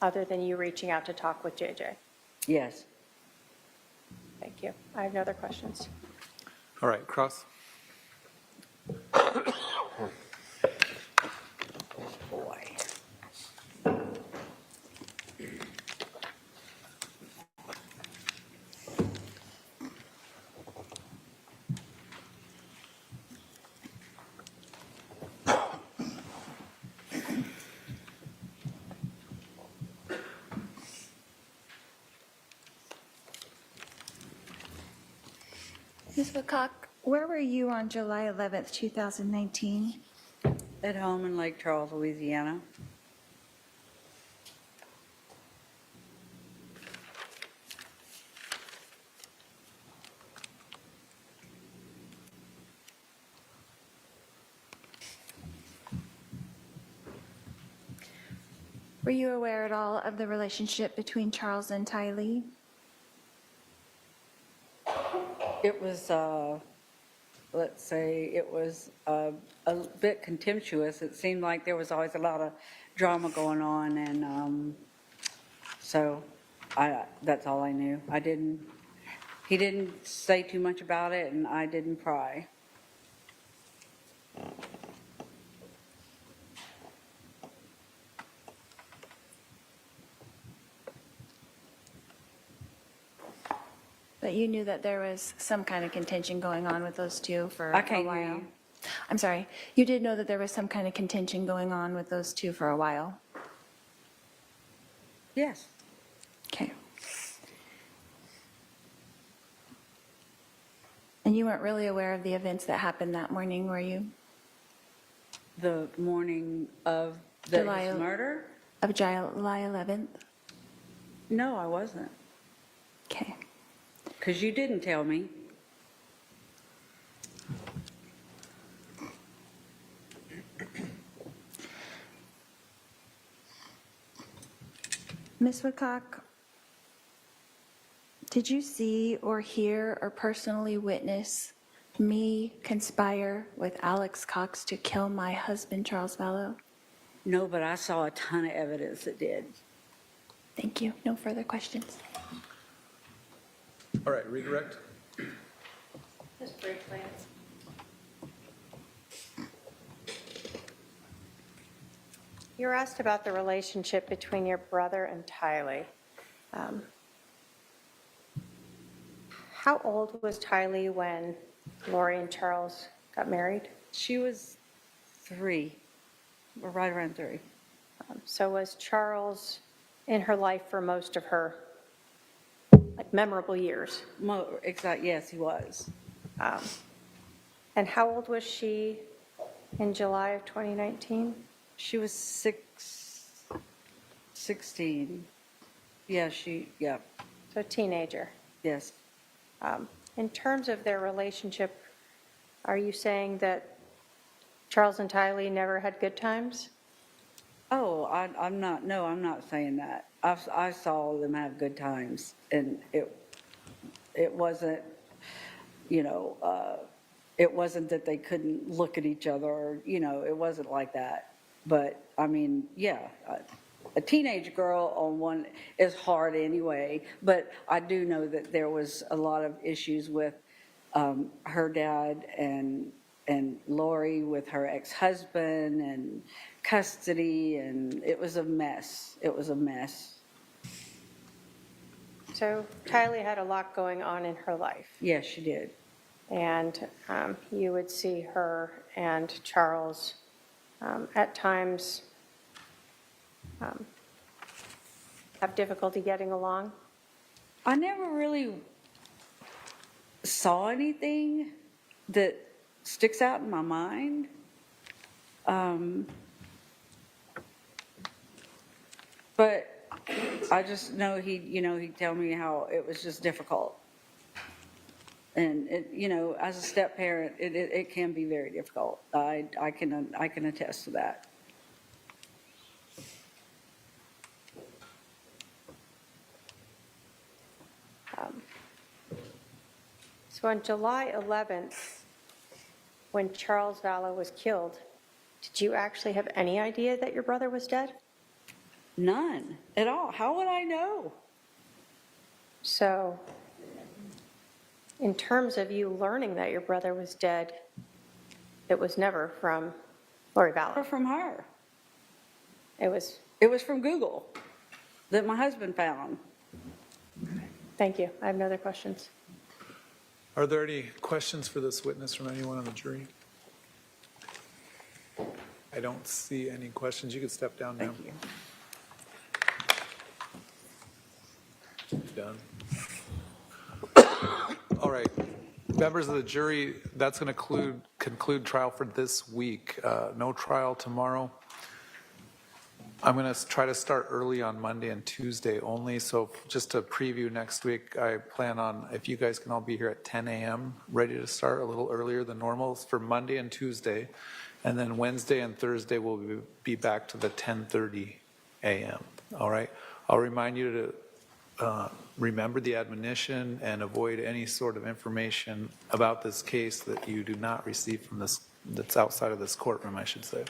other than you reaching out to talk with JJ? Yes. Thank you. I have no other questions. All right, Cross. Boy. Ms. Woodcock, where were you on July 11th, 2019? At home in Lake Charles, Louisiana. Were you aware at all of the relationship between Charles and Tylee? It was, let's say, it was a bit contemptuous. It seemed like there was always a lot of drama going on, and so that's all I knew. He didn't say too much about it, and I didn't pry. But you knew that there was some kind of contention going on with those two for I a can't hear while? you. I'm sorry. You did know that there was some kind of contention going on with those two for a while? Yes. Okay. And you weren't really aware of the events that happened that morning, were you? The morning of his murder? Of July 11th? No, I wasn't. Okay. Because you didn't tell me. Ms. Woodcock, did you see or hear or personally witness me conspire with Alex Cox to kill my husband, Charles Vallow? No, but I saw a ton of evidence that did. Thank you. No further questions. All right, redirect. Just briefly. You were asked about the relationship between your brother and Tylee. How old was Tylee when Lori and Charles got married? She was 3, or right around 3. So was Charles in her life for most of her memorable years? Exactly, yes, he was. And how old was she in July of 2019? She was 16. Yeah, yeah, So a teenager. yes. In terms of their relationship, are you saying that Charles and Tylee never had good times? Oh, I'm not saying that. I saw them have good times, and it wasn't, it wasn't that they couldn't look at each other, or, it wasn't like that. But, I mean, yeah, a teenage girl on one is hard anyway, but I do know that there was a lot of issues with her dad and Lori with her ex-husband and custody, and it was a mess. It was a mess. So Tylee had a lot going on in her life, Yes, she did. and you would see her and Charles at times have difficulty getting along. I never really saw anything that sticks out in my mind. But I just know he'd tell me how it was just difficult. And as a step parent, it can be very difficult. I can attest to that. So on July 11th, when Charles Vallow was killed, did you actually have any idea that your brother was dead? None at all. How would I know? So in terms of you learning that your brother was dead, it was never from Lori Or Vallow. from her. It was, It was from Google that my husband found. thank you. I have no other questions. Are there any questions for this witness from anyone on the jury? I don't see any questions. You could step down now. Thank you. Done. All right. Members of the jury, that's going to conclude trial for this week. No trial tomorrow. I'm going to try to start early on Monday and Tuesday only. So just to preview next week, I plan on, if you guys can all be here at 10 a.m., ready to start a little earlier than normal for Monday and Tuesday. And then Wednesday and Thursday, we'll be back to the 10:30 a.m. All right. I'll remind you to remember the admonition and avoid any sort of information about this case that you do not receive from this, that's outside of this courtroom, I should say.